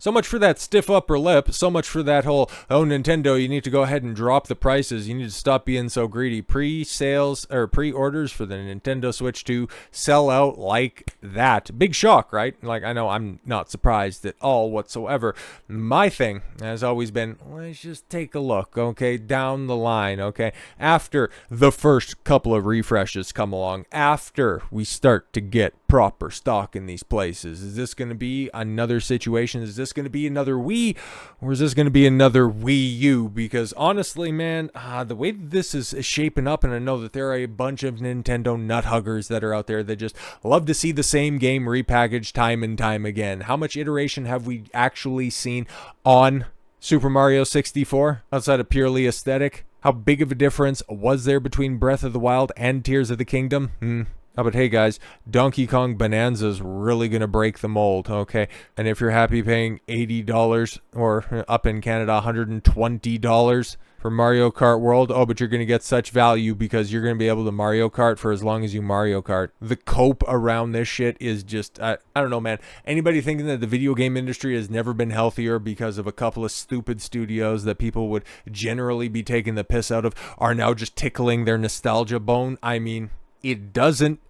So much for that stiff upper lip. So much for that whole, oh, Nintendo, you need to go ahead and drop the prices. You need to stop being so greedy. Pre-sales or pre-orders for the Nintendo Switch 2 sell out like that. Big shock, right? Like, I know I'm not surprised at all whatsoever. My thing has always been, let's just take a look, okay, down the line, okay? After the first couple of refreshes come along, after we start to get proper stock in these places, is this going to be another situation? Is this going to be another Wii, or is this going to be another Wii U? Because honestly, man, the way that this is shaping up, and I know that there are a bunch of Nintendo nut huggers that are out there that just love to see the same game repackaged time and time again. How much iteration have we actually seen on Super Mario 64 outside of purely aesthetic? How big of a difference was there between Breath of the Wild and Tears of the Kingdom? Oh, but hey guys, Donkey Kong Bonanza's really going to break the mold, okay? And if you're happy paying $80 or up in Canada, $120 for Mario Kart World, oh, but you're going to get such value because you're going to be able to Mario Kart for as long as you Mario Kart. The cope around this shit is just, I don't know, man. Anybody thinking that the video game industry has never been healthier because of a couple of stupid studios that people would generally be taking the piss out of are now just tickling their nostalgia bone? I mean, it doesn't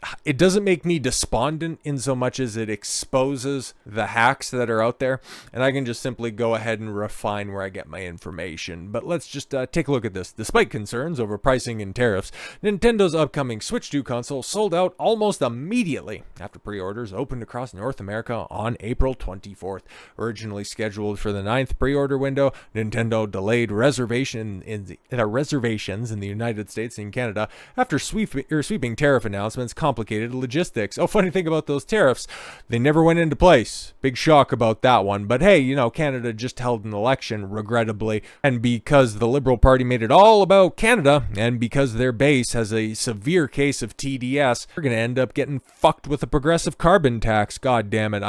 make me despondent in so much as it exposes the hacks that are out there, and I can just simply go ahead and refine where I get my information. But let's just take a look at this. Despite concerns over pricing and tariffs, Nintendo's upcoming Switch 2 console sold out almost immediately after pre-orders opened across North America on April 24th. Originally scheduled for the 9th pre-order window, Nintendo delayed reservations in the United States and Canada after sweeping tariff announcements complicated logistics. Oh, funny thing about those tariffs, they never went into place. Big shock about that one. But hey, you know, Canada just held an election, regrettably, and because the Liberal Party made it all about Canada, and because their base has a severe case of TDS, we're gonna end up getting fucked with a progressive carbon tax. God damn it,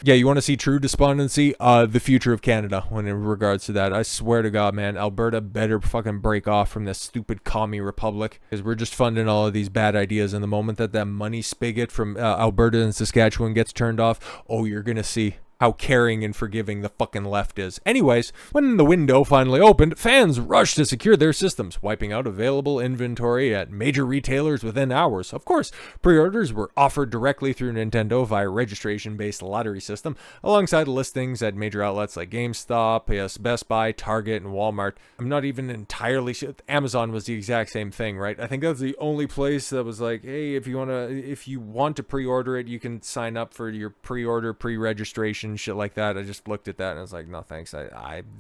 Yeah, you want to see true despondency? The future of Canada when in regards to that. I swear to God, man, Alberta better fucking break off from this stupid commie republic, because we're just funding all of these bad ideas. And the moment that money spigot from Alberta and Saskatchewan gets turned off, oh, you're gonna see how caring and forgiving the fucking left is. Anyways, when the window finally opened, fans rushed to secure their systems, wiping out available inventory at major retailers within hours. Of course, pre-orders were offered directly through Nintendo via registration-based lottery system, alongside listings at major outlets like GameStop, Best Buy, Target, and Walmart. I'm not even entirely sure. Amazon was the exact same thing, right? I think that's the only place that was like, hey, if you want to pre-order it, you can sign up for your pre-order, pre-registration, shit like that. I just looked at that and I was like, no thanks.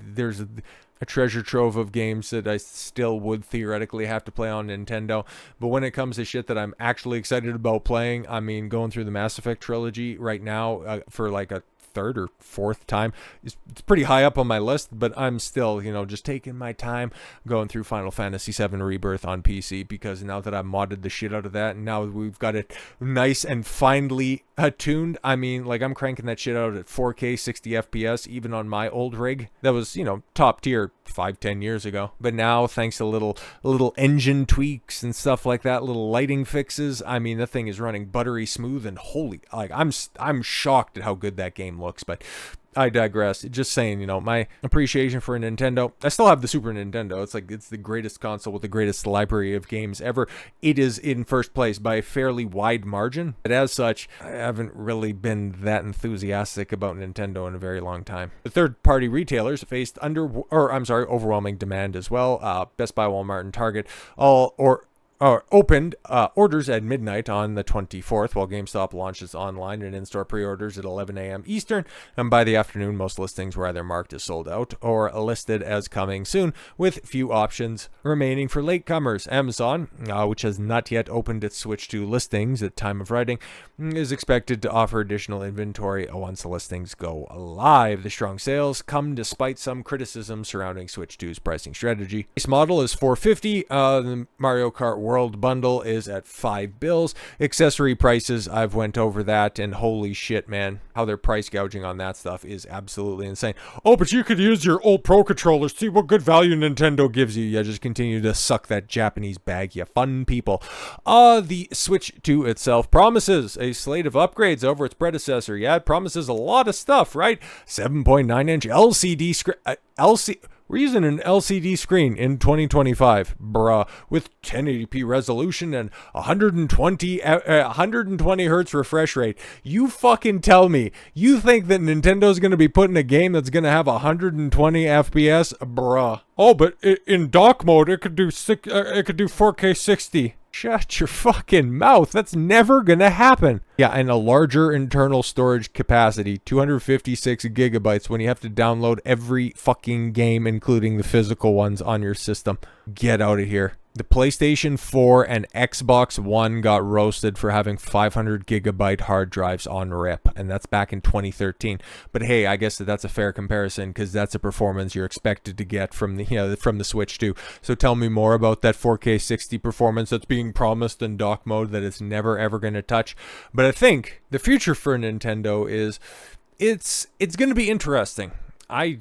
There's a treasure trove of games that I still would theoretically have to play on Nintendo, but when it comes to shit that I'm actually excited about playing, I mean, going through the Mass Effect trilogy right now for like a third or fourth time, it's pretty high up on my list, but I'm still, just taking my time going through Final Fantasy VII Rebirth on PC, because now that I've modded the shit out of that, and now we've got it nice and finely tuned, I mean, like, I'm cranking that shit out at 4K 60 FPS even on my old rig that was, top tier 5-10 years ago. But now, thanks to little engine tweaks and stuff like that, little lighting fixes, I mean, the thing is running buttery smooth, and holy, like, I'm shocked at how good that game looks. But I digress. Just saying, my appreciation for Nintendo. I still have the Super Nintendo. It's the greatest console with the greatest library of games ever. It is in first place by a fairly wide margin. But as such, I haven't really been that enthusiastic about Nintendo in a very long time. The third-party retailers faced overwhelming demand as well. Best Buy, Walmart, and Target opened orders at midnight on the 24th, while GameStop launches online and in-store pre-orders at 11 a.m. Eastern, and by the afternoon, most listings were either marked as sold out or listed as coming soon, with few options remaining for latecomers. Amazon, which has not yet opened its Switch 2 listings at time of writing, is expected to offer additional inventory once the listings go live. The strong sales come despite some criticism surrounding Switch 2's pricing strategy. Base model is $450. The Mario Kart World bundle is at $5. Accessory prices, I've went over that, and holy shit, man, how they're price gouging on that stuff is absolutely insane. Oh, but you could use your old Pro controllers. See what good value Nintendo gives you. Yeah, just continue to suck that Japanese bag, you fun people. The Switch 2 itself promises a slate of upgrades over its predecessor. Yeah, it promises a lot of stuff, right? 7.9-inch LCD screen. We're using an LCD screen in 2025, bruh, with 1080p resolution and 120 hertz refresh rate. You fucking tell me, you think that Nintendo's going to be putting a game that's going to have 120 FPS, bruh? Oh, but in dock mode, it could do 4K 60. Shut your fucking mouth. That's never gonna happen. Yeah, and a larger internal storage capacity, 256 gigabytes when you have to download every fucking game, including the physical ones on your system. Get out of here. The PlayStation 4 and Xbox One got roasted for having 500 gigabyte hard drives on rip, and that's back in 2013. But hey, I guess that's a fair comparison because that's a performance you're expected to get from the Switch 2. So tell me more about that 4K 60 performance that's being promised in dock mode that it's never ever going to touch. But I think the future for Nintendo is it's going to be interesting. I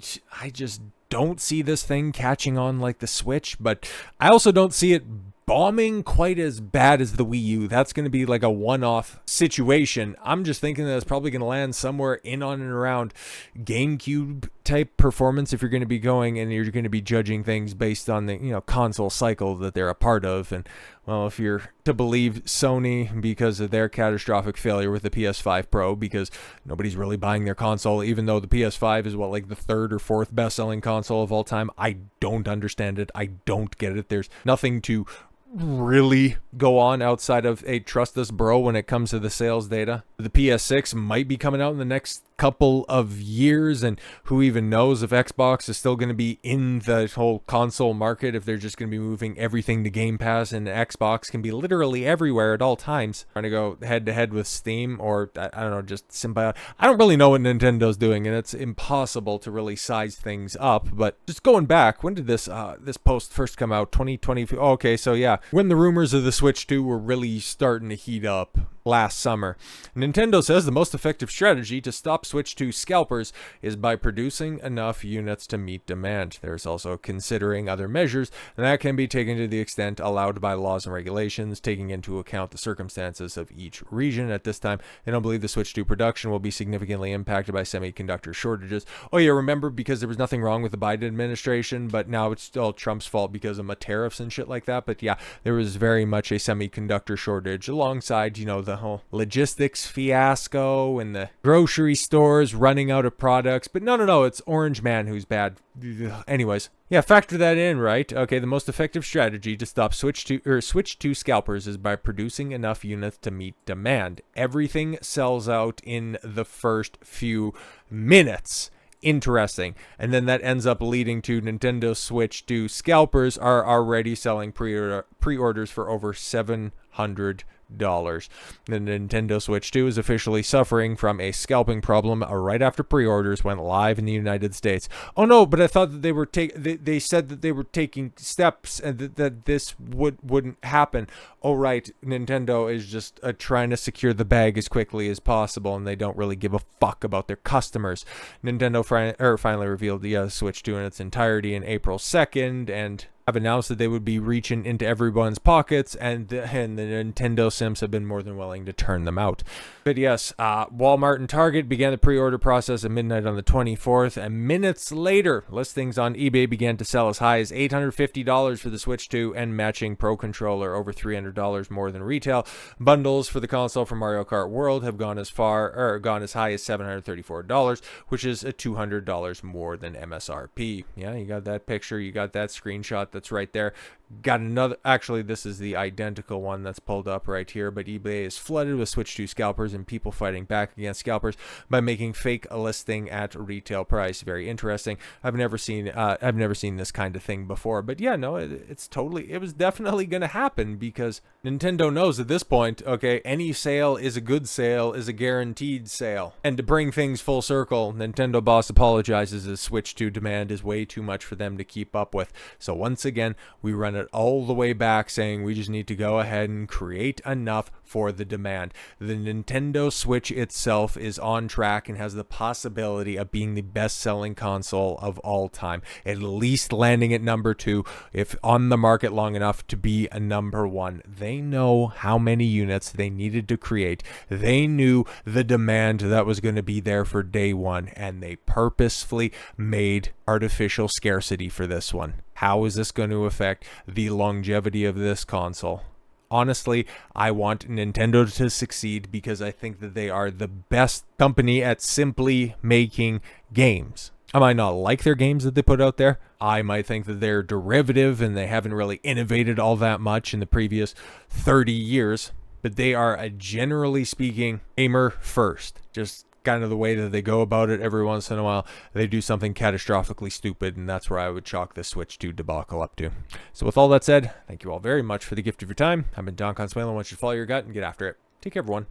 just don't see this thing catching on like the Switch, but I also don't see it bombing quite as bad as the Wii U. That's going to be like a one-off situation. I'm just thinking that it's probably going to land somewhere in on and around GameCube type performance if you're going to be going and you're going to be judging things based on the console cycle that they're a part of. And well, if you're to believe Sony because of their catastrophic failure with the PS5 Pro, because nobody's really buying their console, even though the PS5 is like the third or fourth best-selling console of all time. I don't understand it. I don't get it. There's nothing to really go on outside of a trust us bro when it comes to the sales data. The PS6 might be coming out in the next couple of years, and who even knows if Xbox is still going to be in the whole console market, if they're just going to be moving everything to Game Pass, and Xbox can be literally everywhere at all times, trying to go head to head with Steam or I don't know, just Symbiote. I don't really know what Nintendo's doing, and it's impossible to really size things up. But just going back, when did this post first come out? 2020. Okay, so yeah, when the rumors of the Switch 2 were really starting to heat up last summer. Nintendo says the most effective strategy to stop Switch 2 scalpers is by producing enough units to meet demand. There's also considering other measures, and that can be taken to the extent allowed by laws and regulations, taking into account the circumstances of each region. At this time, they don't believe the Switch 2 production will be significantly impacted by semiconductor shortages. Oh yeah, remember, because there was nothing wrong with the Biden administration, but now it's all Trump's fault because of tariffs and shit like that. But yeah, there was very much a semiconductor shortage alongside, the whole logistics fiasco and the grocery stores running out of products. But no, it's Orange Man who's bad. Anyways, yeah, factor that in, right? Okay, the most effective strategy to stop Switch 2 scalpers is by producing enough units to meet demand. Everything sells out in the first few minutes. Interesting. And then that ends up leading to Nintendo Switch 2 scalpers are already selling pre-orders for over $700. The Nintendo Switch 2 is officially suffering from a scalping problem right after pre-orders went live in the United States. Oh no, but I thought that they were they said that they were taking steps and that this wouldn't happen. Oh right, Nintendo is just trying to secure the bag as quickly as possible, and they don't really give a fuck about their customers. Nintendo finally revealed the Switch 2 in its entirety in April 2nd, and have announced that they would be reaching into everyone's pockets, and the Nintendo Sims have been more than willing to turn them out. But yes, Walmart and Target began the pre-order process at midnight on the 24th, and minutes later, listings on eBay began to sell as high as $850 for the Switch 2 and matching Pro Controller, over $300 more than retail. Bundles for the console from Mario Kart World have gone as high as $734, which is $200 more than MSRP. Yeah, you got that picture, you got that screenshot that's right there. Got another, actually this is the identical one that's pulled up right here, but eBay is flooded with Switch 2 scalpers and people fighting back against scalpers by making fake a listing at retail price. Very interesting. I've never seen this kind of thing before, but yeah, no, it was definitely going to happen because Nintendo knows at this point, okay, any sale is a good sale, is a guaranteed sale. And to bring things full circle, Nintendo boss apologizes as Switch 2 demand is way too much for them to keep up with. So once once again, we run it all the way back saying we just need to go ahead and create enough for the demand. The Nintendo Switch itself is on track and has the possibility of being the best-selling console of all time, at least landing at number 2, if on the market long enough to be a number 1. They know how many units they needed to create. They knew the demand that was going to be there for day one, and they purposefully made artificial scarcity for this one. How is this going to affect the longevity of this console? Honestly, I want Nintendo to succeed because I think that they are the best company at simply making games. I might not like their games that they put out there. I might think that they're derivative and they haven't really innovated all that much in the previous 30 years. But they are, generally speaking, gamer first. Just kind of the way that they go about it. Every once in a while, they do something catastrophically stupid, and that's where I would chalk the Switch 2 debacle up to. So with all that said, thank you all very much for the gift of your time. I've been Don Consuelo. I want you to follow your gut and get after it. Take care, everyone.